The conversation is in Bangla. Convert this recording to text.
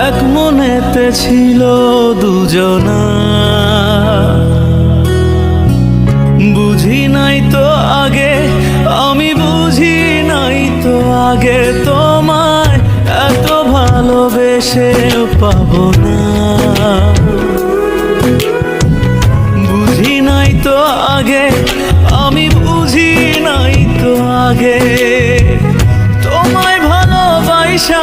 এক মনেতে ছিল দুজনা, বুঝি নাই তো আগে, আমি বুঝি নাই তো আগে, তোমায় এত ভালোবেসেও পাবো না। বুঝি নাই তো আগে, আমি বুঝি নাই তো আগে, তোমায় ভালোবাসা